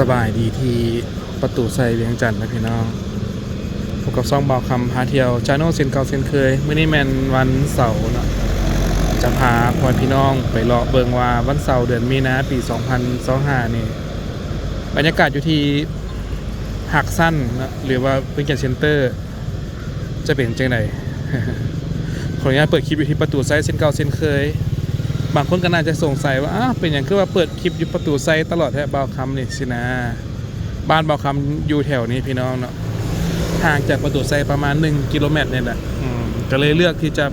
สบายดีที่ประตูใส่เวียงจันทน์นะพี่น้องพบกับซ่องเบาคำพาเที่ยวชาโน่เซนเก่าเซนเคยมื้อนี้แมนวันเสาร์เนาะจะพาพ่อพี่น้องไปเลาะเบิงว่าวันเสาร์เดือนมีนาปี2025นี่บรรยากาศอยู่ที่หักสั้นนะหรือว่าเวียงจันทน์เซ็นเตอร์จะเป็นจังได ขออนุญาตเปิดคลิปอยู่ที่ประตูไซส์เส้นเก่าเส้นเคยบางคนก็น่าจะสงสัยว่าเป็นอย่างคือว่าเปิดคลิปอยู่ประตูไซส์ตลอดแถวบ่าวคำนี่สินะบ้านบ่าวคำอยู่แถวนี้พี่น้องเนาะห่างจากประตูไซส์ประมาณ1 กิโลเมตรเนี่ยแหละก็เลยเลือกที่จะ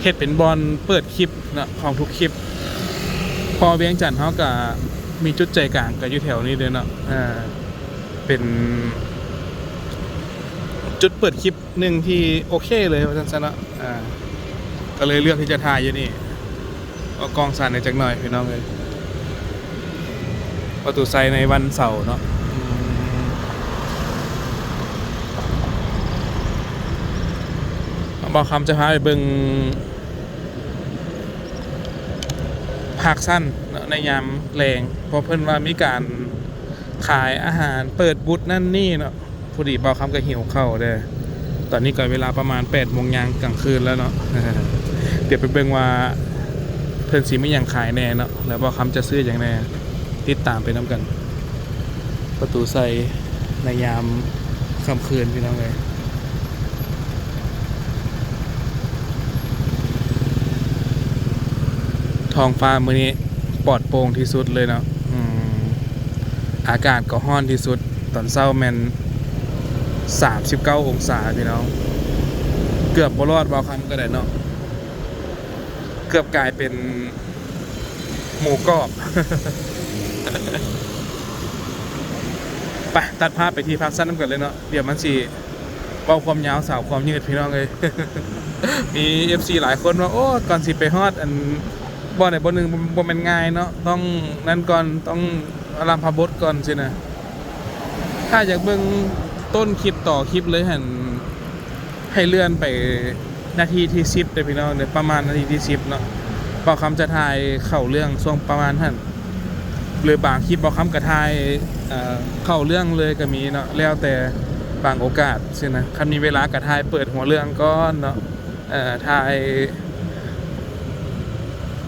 เฮ็ดเป็นบอลเปิดคลิปเนาะของทุกคลิปพอเวียงจันทน์เขาก็มีจุดใจกลางก็อยู่แถวนี้เลยเนาะเป็นจุดเปิดคลิปหนึ่งที่โอเคเลยว่าสั้นๆเนาะก็เลยเลือกที่จะถ่ายอยู่นี่เอากล้องสั่นในจักหน่อยพี่น้องเลยประตูไซในวันเสาร์เนาะบอกคำจะพาไปเบิ่งภาคสั้นในยามแรงเพราะเพิ่นว่ามีการขายอาหารเปิดบูธนั่นนี่เนาะพอดีบอกคำก็หิวข้าวเด้อตอนนี้ก็เวลาประมาณ8 โมงยางกลางคืนแล้วเนาะ เดี๋ยวไปเบิ่งว่าเพิ่นสิมีหยังขายแน่เนาะแล้วบอกคำจะซื้ออย่างแน่ติดตามไปน้ำกันประตูใส่ในยามค่ำคืนพี่น้องเลยท้องฟ้ามื้อนี้ปลอดโปร่งที่สุดเลยเนาะอากาศก็ร้อนที่สุดตอนเช้าแม่น39 องศาพี่น้องเกือบบ่รอดบ่คำก็ได้เนาะเกือบกลายเป็นหมูกรอบ ไปตัดภาพไปที่พักสั้นน้ำกันเลยเนาะเดี๋ยวมันสิเบาความยาวสาวความยืดพี่น้องเลย มี FC หลายคนว่าโอ้ก่อนสิไปฮอดอันบ่ไหนบ่หนึ่งบ่แม่นง่ายเนาะต้องนั่นก่อนต้องอารามพบทก่อนสินะถ้าอยากเบิ่งต้นคลิปต่อคลิปเลยหันให้เลื่อนไปนาทีที่10เลยพี่น้องเนี่ยประมาณนาทีที่10เนาะพอคำจะถ่ายเข้าเรื่องช่วงประมาณหันหรือบางคลิปบอกคำกระถ่ายเข้าเรื่องเลยก็มีเนาะแล้วแต่บางโอกาสสินะคันมีเวลากระถ่ายเปิดหัวเรื่องก้อนเนาะถ่าย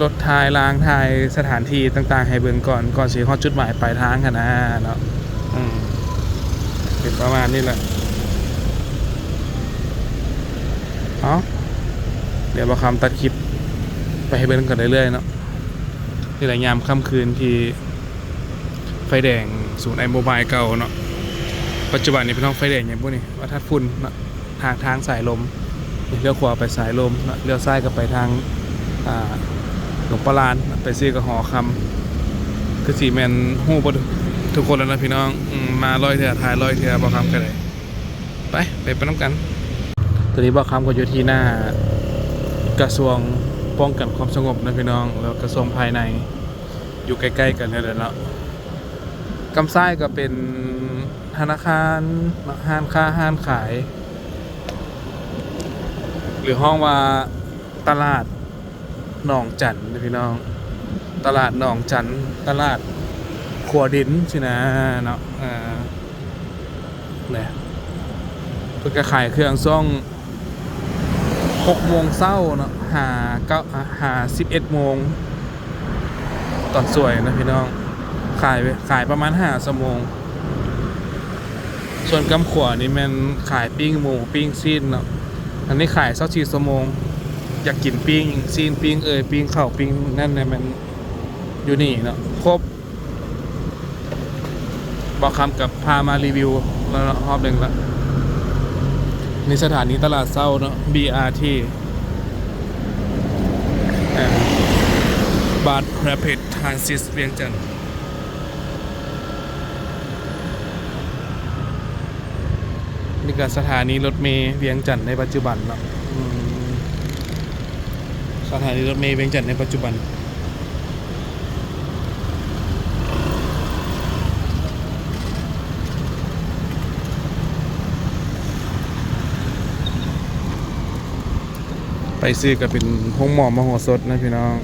รถถ่ายรางถ่ายสถานที่ต่างๆให้เบิ่งก่อนสิฮอดจุดหมายปลายทางกันนะเนาะเป็นประมาณนี้แหละเดี๋ยวบอกคำตัดคลิปไปให้เบิ่งกันเรื่อยๆเนาะนี่แหละยามค่ำคืนที่ไฟแดงศูนย์ไอโมบายเก่าเนาะปัจจุบันนี้พี่น้องไฟแดงอย่างพวกนี้ว่าทัดฝุ่นเนาะทางสายลมเลี้ยวขวาไปสายลมเลี้ยวซ้ายก็ไปทางหลวงปลานไปซื้อกับหอคำคือสีแมนหู้บทุกคนแล้วนะพี่น้องมาลอยเถื่อถ่ายลอยเถื่อบอกคำกันเลยไปน้ำกันตอนนี้บอกคำก็อยู่ที่หน้ากระทรวงป้องกันความสงบนะพี่น้องแล้วกระทรวงภายในอยู่ใกล้ๆกันเลยเนาะกำไส้ก็เป็นธนาคารห้างค้าห้างขายหรือห้องว่าตลาดหนองจันนะพี่น้องตลาดหนองจันตลาดขัวดินสินะเนาะเนี่ยเพื่อขายเครื่องซ่อง6 โมงเช้าเนาะหา11 โมงตอนสวยนะพี่น้องขายประมาณ5 ชั่วโมงส่วนกำขวานี่มันขายปิ้งหมูปิ้งซีนเนาะอันนี้ขาย24 ชั่วโมงอยากกินปิ้งซีนปิ้งปิ้งข้าวปิ้งนั่นเนี่ยมันอยู่นี่เนาะครบบอกคำกับพามารีวิวแล้วรอบหนึ่งละในสถานีตลาดเช้าเนาะ BRT Bus Rapid Transit เวียงจันทน์นี่ก็สถานีรถเมล์เวียงจันทน์ในปัจจุบันเนาะสถานีรถเมล์เวียงจันทน์ในปัจจุบันไปซื้อก็เป็นห้องหมอมโหสถนะพี่น้อง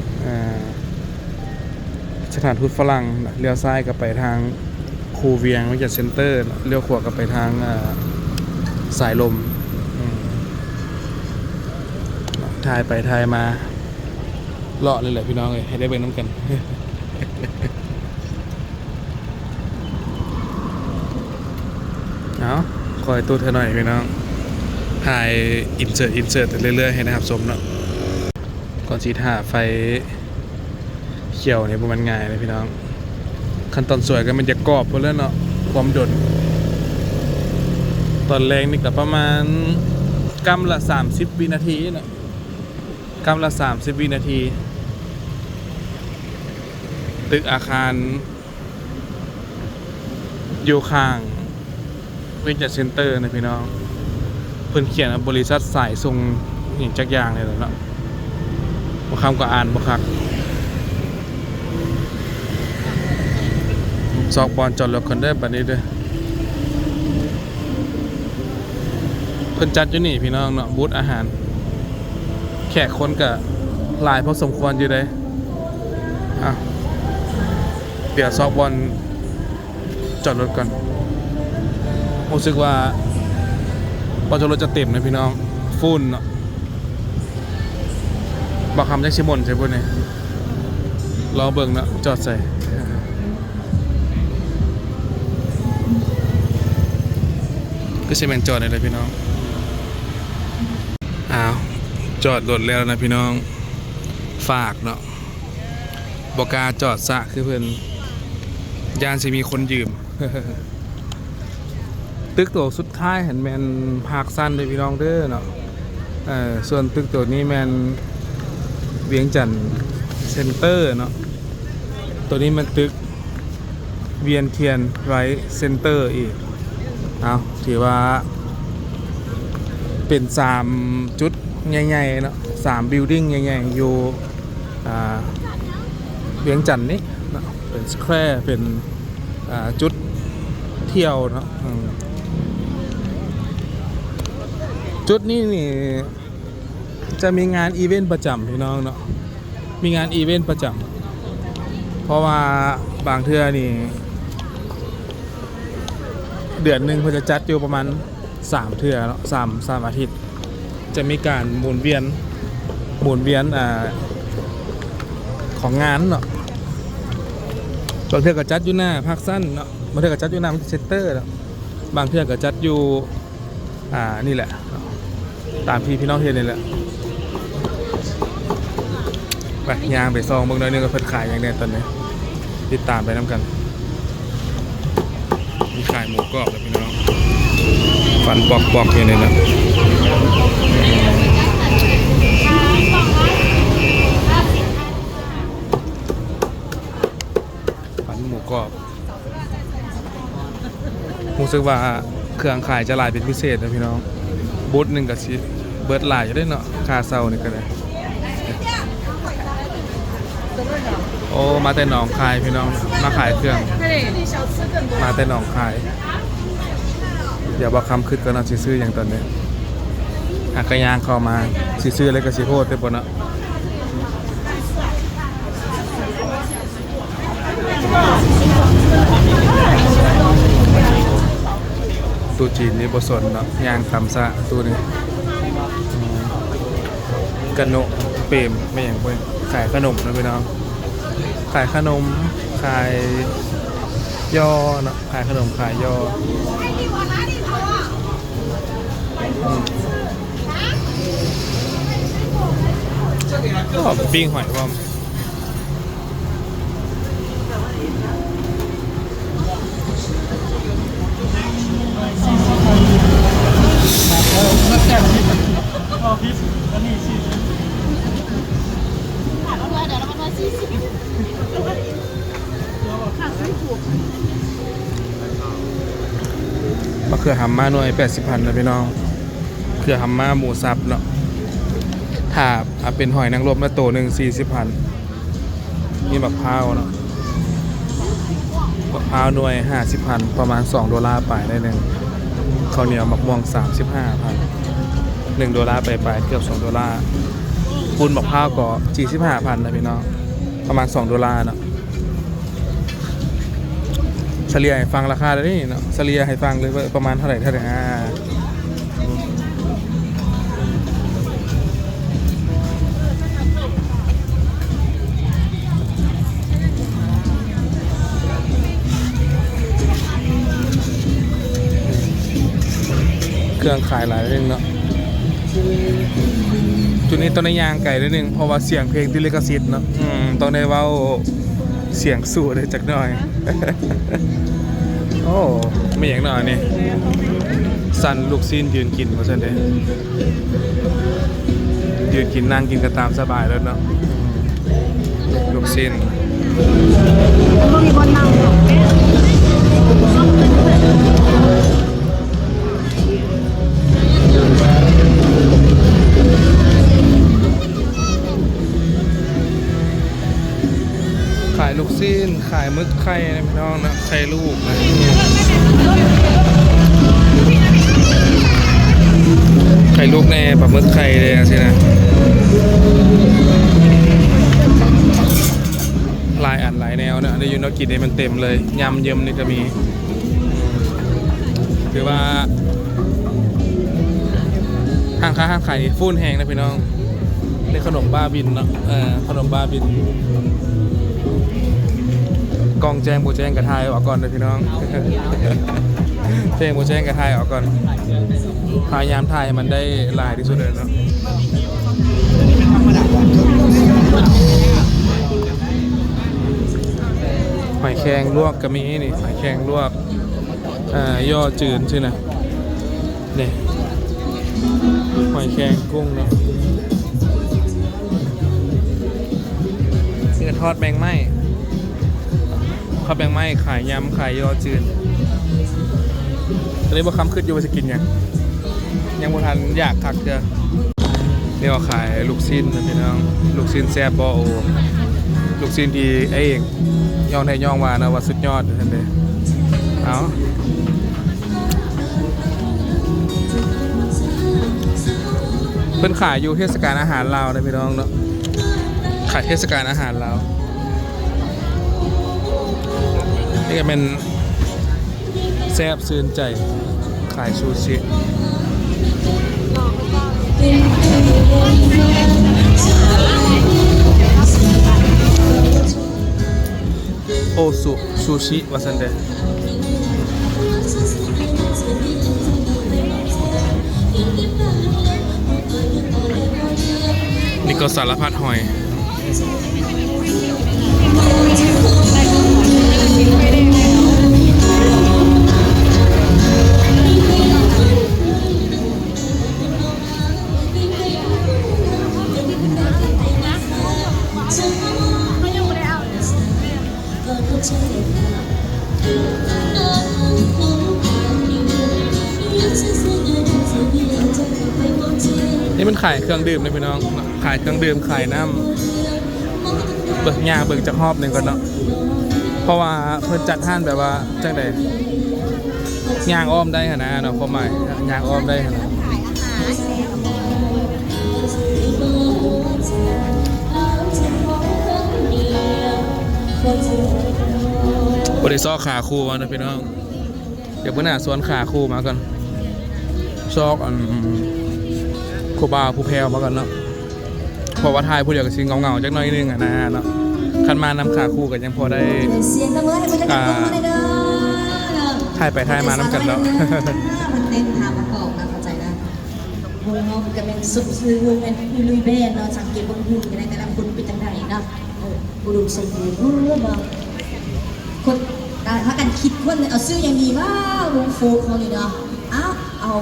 สถานทูตฝรั่งเลี้ยวซ้ายก็ไปทางคูเวียงวิจัดเซ็นเตอร์เลี้ยวขวาก็ไปทางสายลมถ่ายไปถ่ายมาเลาะเลยแหละพี่น้องเลยให้ได้เบิ่งน้ำกัน เอาคอยตู้เธอหน่อยพี่น้องถ่ายอินเสิร์ตเรื่อยๆให้นะครับชมเนาะก่อนสีถ่าไฟเขียวเนี่ยประมาณง่ายเลยพี่น้องขั้นตอนสวยก็มันจะกรอบพอแล้วเนาะความดดตอนแรงนี่ก็ประมาณกำละ30 วินาทีเนาะกำละ30 วินาทีตึกอาคารอยู่ข้างเวนเจอร์เซ็นเตอร์นะพี่น้องเพิ่นเขียนบริษัทสายส่งอย่างจักอย่างเลยเนาะบางคำก็อ่านบ่คักซอกบอลจอดรถคนเด้อบัดนี้เด้อเพิ่นจัดอยู่นี่พี่น้องเนาะบูธอาหารแขกคนก็หลายพอสมควรอยู่เด้อ่ะเดี๋ยวซอกบอลจอดรถก่อนรู้สึกว่าบอลจอดรถจะเต็มนะพี่น้องฟุ้นเนาะบอกคำจักชิมนใช่ปุ่นนี่รอเบิ่งเนาะจอดใส่ก็ใช่แมนจอดเลยพี่น้องอ้าวจอดรถแล้วนะพี่น้องฝากเนาะบอกาจอดสะคือเพื่อนยานสิมีคนยืม ตึกตัวสุดท้ายเห็นแมนภาคสั้นเลยพี่น้องเด้อเนาะส่วนตึกตัวนี้แมนเวียงจันทร์เซ็นเตอร์เนาะตัวนี้มันตึกเวียนเทียนไรเซ็นเตอร์อีกเอาถือว่าเป็น3 จุดใหญ่ๆเนาะ3 บิลดิ้งใหญ่ๆอยู่เวียงจันทร์นี่เนาะเป็นสแควร์เป็นจุดเที่ยวเนาะจุดนี้นี่จะมีงานอีเวนต์ประจำพี่น้องเนาะมีงานอีเวนต์ประจำเพราะว่าบางเทื่อนี่เดือนหนึ่งเขาจะจัดอยู่ประมาณ3 เทื่อเนาะ3 อาทิตย์จะมีการหมุนเวียนของงานเนาะบางเทื่อก็จัดอยู่หน้าภาคสั้นเนาะบางเทื่อก็จัดอยู่หน้าเซ็นเตอร์เนาะบางเทื่อก็จัดอยู่นี่แหละตามที่พี่น้องเห็นนี่แหละไปยางไปซองเบิ่งหน่อยนึงก็เพิ่นขายอย่างแน่ตอนนี้ติดตามไปน้ำกันมีขายหมูกรอบเลยพี่น้องฟันปอกๆอย่างนี้นะฟันหมูกรอบรู้สึกว่าเครื่องขายจะหลายเป็นพิเศษนะพี่น้องบูธหนึ่งกับสิเบิร์ดหลายอยู่ด้วยเนาะคาเซานี่ก็เลยโอ้มาแต่หนองคายพี่น้องมาขายเครื่องมาแต่หนองคายเดี๋ยวบอกคำคืดก็น่าสิซื้ออย่างตอนนี้กระยางเข้ามาสิซื้ออะไรก็สิโพดเต็มหมดเนาะตู้จีนนี่บสนเนาะยางตำซะตู้นี้กระโนเปรมไม่อย่างเพื่อนขายขนมนะพี่น้องขายขนมขายย่อเนาะขายขนมขายย่อก็ปิ้งหอยพร้อมมะเขือหำมาหน่วย80,000นะพี่น้องเขือหำมาหมูสับเนาะถ้าเป็นหอยนางรมมาโตหนึ่ง40,000นี่มะพร้าวเนาะมะพร้าวหน่วย50,000ประมาณ$2ไปได้หนึ่งข้าวเหนียวมะม่วง35,000$1ไปเกือบ$2ปุ้นมะพร้าวก็45,000นะพี่น้องประมาณ$2เนาะ เลียให้ฟังราคาเลยนี่เนาะเฉลี่ยให้ฟังเลยว่าประมาณเท่าไหร่เครื่องขายหลายเรื่องเนาะจุดนี้ต้องได้ยางไก่นิดนึงเพราะว่าเสียงเพลงที่ลิขสิทธิ์เนาะต้องได้เว้าเสียงสู้ได้จักหน่อย โอ้ไม่อย่างหน่อยนี่สั่นลูกซีนยืนกินเพราะฉะนั้นยืนกินนั่งกินกันตามสบายแล้วเนาะลูกซีนมันมีบนนั่งขายลูกซีนขายมึกไข่นะพี่น้องนะไข่ลูกนะไข่ลูกแน่ปลาหมึกไข่เลยสินะลายอันหลายแนวนะในยูนกินนี่มันเต็มเลยยำเยิมนี่ก็มีถือว่าห้างค้าห้างขายนี่ฟู่นแหงนะพี่น้องนี่ขนมบ้าบินเนาะขนมบ้าบินกองแจ้งโบแจ้งกระทายออกก่อนเลยพี่น้อง แจ้งโบแจ้งกระทายออกก่อนพยายามถ่ายมันได้ลายที่สุดเลยเนาะหอยแครงลวกก็มีนี่หอยแครงลวกย่อจืดใช่ไหมนี่หอยแครงกุ้งเนาะนี่ก็ทอดแมงไหม้ทอดแมงไหม้ขายยำขายย่อจืดตอนนี้บ่คำขึ้นอยู่ว่าจะกินยังบ่ทันอยากคักเจอเดี๋ยวขายลูกชิ้นนะพี่น้องลูกชิ้นแซ่บบ่โอลูกชิ้นที่ไอ้เอกย่องได้ย่องว่านะว่าสุดยอดนั่นเด้เอาเพิ่นขายอยู่เทศกาลอาหารลาวนะพี่น้องเนาะขายเทศกาลอาหารลาวนี่ก็เป็นแซ่บซื่นใจขายซูชิโอซุซูชิวาซันเดนี่ก็สารพัดหอยนี่มันขายเครื่องดื่มเลยพี่น้องขายเครื่องดื่มขายน้ำเบิกยาเบิกจากหอบหนึ่งก่อนเนาะเพราะว่าเพิ่นจัดท่านแบบว่าจังใดยางอ้อมได้ขนาดเนาะความหมายยางอ้อมได้ขนาดบริซอกขาคู่มานะพี่น้องเดี๋ยวเพื่อนหน้าสวนขาคู่มากันซอกโคบาผู้แพรวมากันเนาะเพราะว่าทายผู้เดียวกับชิงเงาๆจักหน่อยนึงอ่ะนะเนาะคันมานำขาคู่กันยังพอได้ถ่ายไปถ่ายมานำกันแล้วมันเต้นทางประกอบนะเข้าใจนะวงเขาจะเป็นซุปซื้อวงเป็นลุยเบนเนาะสังเกตวงหุ่นกันได้แต่ละคนเป็นจังไงเนาะอุดมสมบูรณ์บ้างคนถ้ากันคิดคนเอาซื้ออย่างนี้ว่าวงโฟกเขาเลยเนาะเอา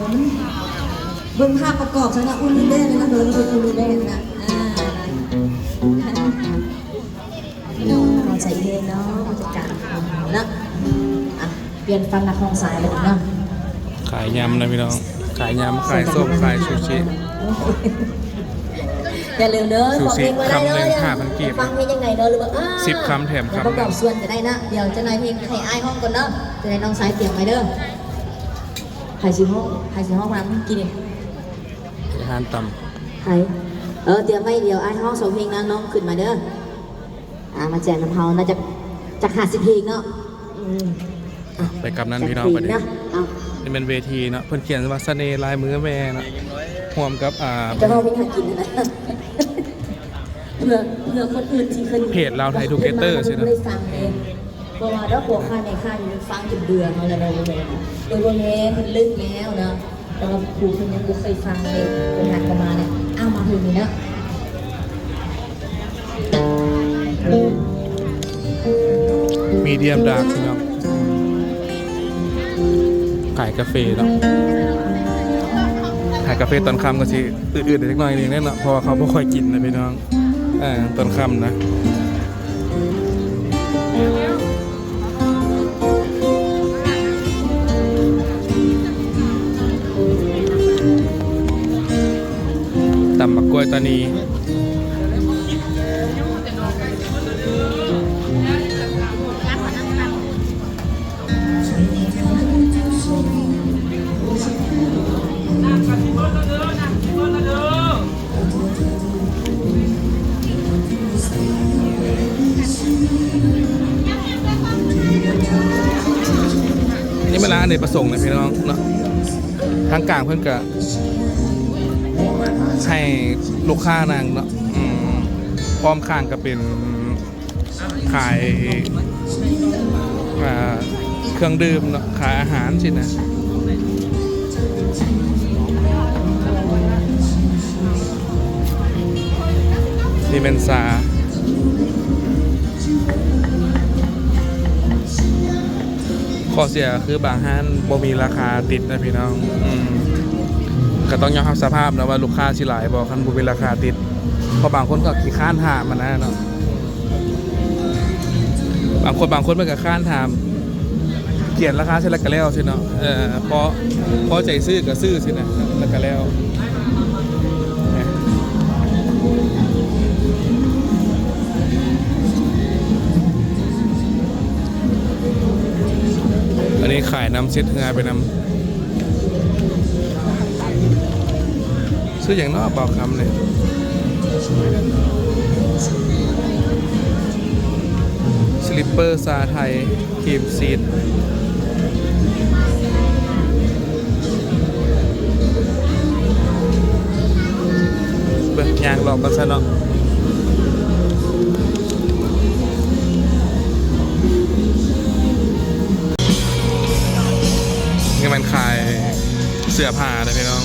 เบิ่งภาพประกอบซะนะอุลุเบนนะเบิ่งอุลุเบนนะเราใจเย็นเนาะเราจะการนะเปลี่ยนฟังนักห้องสายเลยเนาะขายยำนะพี่น้องขายยำขายส้มขายซูชิอย่าลืมเด้อซูชิคำหนึ่ง5,000 กีบฟังเพลงยังไงเด้อหรือว่า10 คำแถมคำประกอบส่วนจะได้นะเดี๋ยวจะนายเพลงไข่ไอ้ห้องก่อนเนาะจะได้น้องสายเตรียมไว้เด้อไข่สีห้องน้ำกินอาหารต่ำไข่เตรียมไว้เดี๋ยวไอ้ห้อง2 เพลงนะน้องขึ้นมาเด้อมาแจกน้ำเฮาน่าจะจาก50 เพลงเนาะ ไปกับนั้นพี่น้องประเดี๋ยว นะเอา นี่เป็นเวทีเนาะเพิ่นเขียนว่าเสน่ห์ลายมือแม่เนาะร่วมกับจะเข้าไปหากินนะเพื่อคนอื่นที่เคย เพจลาวไทยทูเกเตอร์ใช่ไหม ได้ฟังเองเพราะว่าเราหัวข้าในข้าอยู่ฟังจนเบื่อเขาแล้วเราเลยโดยวันนี้มันลึกแล้วเนาะแต่ว่าครูคนยังไม่เคยฟังเลยเป็นหักกันมาเนี่ยเอามาถึงนี้เนาะ มีเดียมดาร์กพี่น้องขายกาแฟเนาะขายกาแฟตอนค่ำก็สิอืดๆเล็กน้อยนึงแน่เนาะเพราะว่าเขาไม่ค่อยกินนะพี่น้องตอนค่ำนะตำบักกล้วยตานีนี่เป็นร้านอเนกประสงค์นะพี่น้องเนาะทางกลางเพื่อนก็ให้ลูกค้านางเนาะพร้อมข้างก็เป็นขายเครื่องดื่มเนาะขายอาหารสินะนี่เป็นซาข้อเสียคือบางห้านบ่มีราคาติดนะพี่น้องก็ต้องยอมรับสภาพนะว่าลูกค้าสิหลายบ่คันบ่มีราคาติดเพราะบางคนก็ขี้ค้านถามมันนะเนาะบางคนมันก็ค้านถามเขียนราคาใช่แล้วก็แล้วสิเนาะพอใจซื้อก็ซื้อสินะแล้วก็แล้วอันนี้ขายน้ำเซ็ตงานไปน้ำซื้ออย่างนอกเปล่าคำเลยสลิปเปอร์ซาไทยครีมซีดเบิกยางหลอกกันซะเนาะนี่มันขายเสื้อผ้าเลยพี่น้อง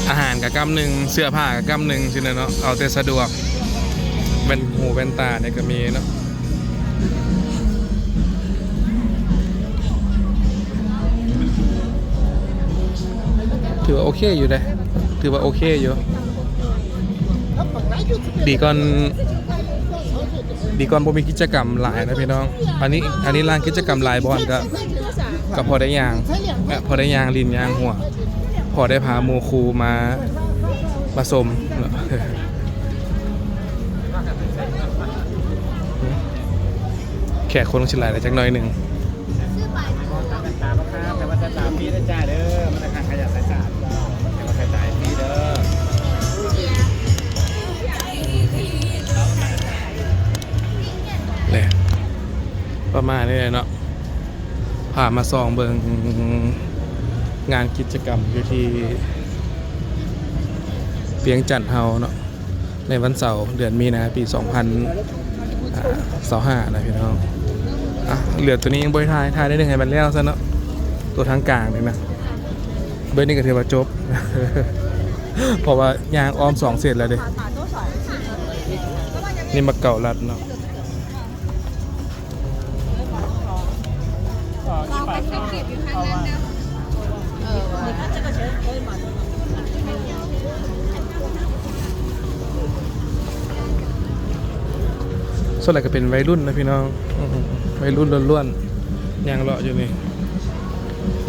อาหารกับกำหนึ่งเสื้อผ้ากับกำหนึ่งสินะเนาะเอาแต่สะดวกเป็นหูเป็นตาเนี่ยก็มีเนาะถือว่าโอเคอยู่เลยถือว่าโอเคอยู่ดีก่อนผมมีกิจกรรมหลายนะพี่น้องอันนี้ร้านกิจกรรมหลายบอลก็พอได้ยางลินยางหัวพอได้พาโมคูมาผสมแขกคนต้องชิลายอะไรจักหน่อยหนึ่งแต่ว่าจะตามพี่ได้จ่ายเด้อมันจะขาดขยะสายสารแต่ว่าจ่ายพี่เด้อเลยประมาณนี้เนาะพามาส่องเบิงงานกิจกรรมอยู่ที่เวียงจันทน์เฮาเนาะในวันเสาร์เดือนมีนาปี2025นะพี่น้องเหลือตัวนี้ยังบริทายได้หนึ่งให้มันแล้วซะเนาะตัวทางกลางเลยนะเบอร์นี้ก็ถือว่าจบ เพราะว่ายางอ้อม2เสร็จแล้วเด้นี่มาเก่ารัดเนาะส่วนใหญ่ก็เป็นวัยรุ่นนะพี่น้องวัยรุ่นล้วนๆยางเลาะอยู่นี่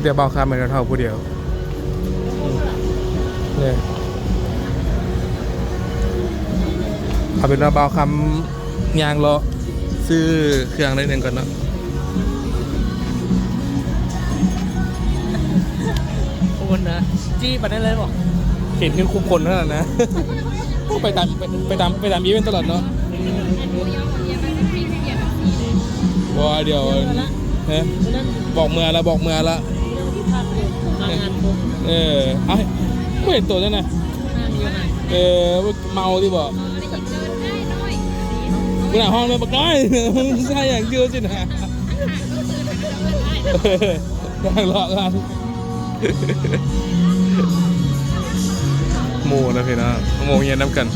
เดี๋ยวเบาคาเหมือนกันเท่าผู้เดียวเนี่ยเอาเป็นว่าเบาคำยางเลาะซื้อเครื่องได้หนึ่งก่อนเนาะคนนะจี้มาได้เลยบอก เห็นขึ้นคุมคนนั่นแหละนะไปตามอีเวนต์ตลอดเนาะว่าเดี๋ยว ฮะบอกเมื่อละบอกเมื่อละ ที่ภาคเลยมางานพบ เออเอาไม่เห็นตัวนั่นนะ งานอยู่ไหน เออเมาที่บอกกูหน้าห้องเลยบักน้อยใช่อย่างเดียวสินะนั่งรอกันหมูนะพี่นะหมูเย็นน้ำกัน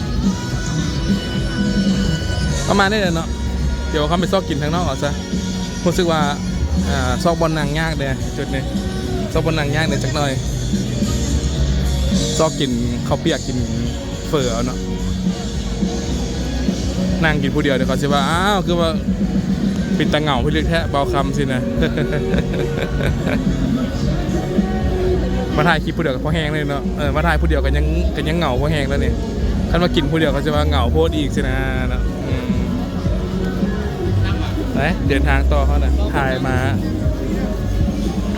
ประมาณนี้เลยเนาะเดี๋ยวเขาไปซอกกินทางนอกก่อนซะรู้สึกว่าซอกบอลนางยากเด้จุดนี้ซอกบอลนางยากเด้จักหน่อยซอกกินข้าวเปียกกินเฝอเนาะนั่งกินผู้เดียวเดี๋ยวเขาจะว่าอ้าวคือว่าปิดตาเหงาพี่เล็กแท้เบาคำสินะ มาถ่ายคลิปผู้เดียวกับพ่อแห้งเลยเนาะมาถ่ายผู้เดียวกันยังเหงาพ่อแห้งแล้วเนี่ยคันมากินผู้เดียวเขาจะว่าเหงาโพดอีกสินะเนาะไปเดินทางต่อเขานะถ่ายมา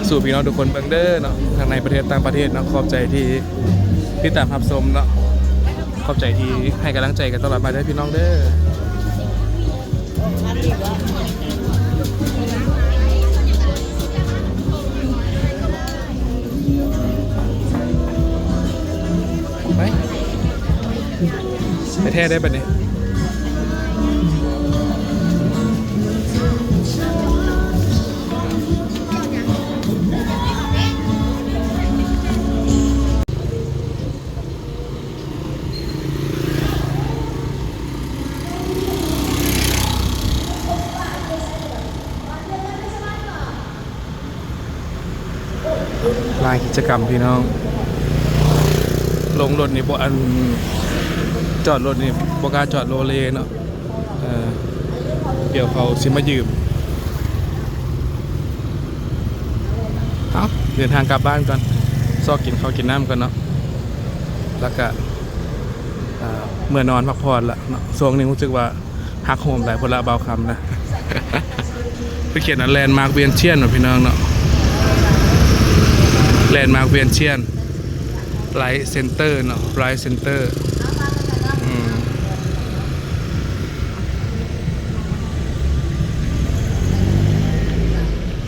สู่พี่น้องทุกคนเบิ่งเด้อเนาะทางในประเทศต่างประเทศเนาะขอบใจที่ตามรับชมเนาะขอบใจที่ให้กำลังใจกันตลอดมาได้พี่น้องเด้อไปแท้ได้ปะเนี่ยลายกิจกรรมพี่น้องลงรถนี่บ่อันจอดรถนี่บ่กล้าจอดโลเลเนาะเดี๋ยวเขาสิมายืมเอาเดินทางกลับบ้านก่อนซอกกินข้าวกินน้ำกันเนาะแล้วก็เมื่อนอนพักผ่อนละเนาะช่วงนี้รู้สึกว่าฮักโฮมหลายพละเบาคำนะ ไปเขียนแลนด์มาร์คเวียนเชียนเนาะพี่น้องเนาะแลนด์มาร์คเวียนเชียนไลท์เซ็นเตอร์เนาะไลท์เซ็นเตอร์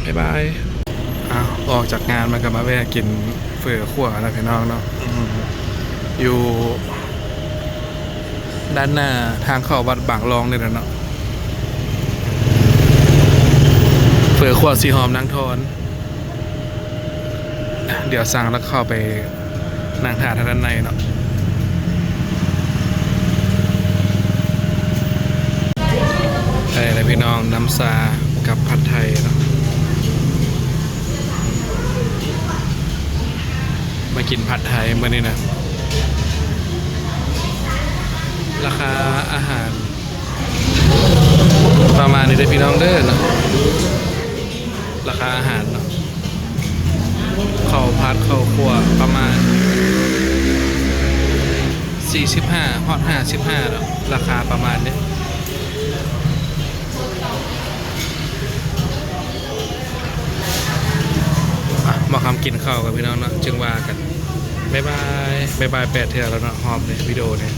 บ๊ายบายออกจากงานมากับมาแวะกินเฝอขั่วนะพี่น้องเนาะอยู่ด้านหน้าทางเข้าวัดบางรองเนี่ยนะเนาะเฝอขั่วสีหอมนางทอนเดี๋ยวสั่งแล้วเข้าไปนั่งทานทางด้านในเนาะอะไรพี่น้องน้ำซากับผัดไทยเนาะมากินผัดไทยเมื่อนี้นะราคาอาหารประมาณนี้เลยพี่น้องเด้อเนาะราคาอาหารเนาะข้าวผัดข้าวคั่วประมาณ45ฮอด55แล้วราคาประมาณนี้มาคำกินข้าวกับพี่น้องเนาะจึงว่ากันบ๊ายบาย8เทื่อแล้วเนาะหอมเลยวิดีโอเนี่ย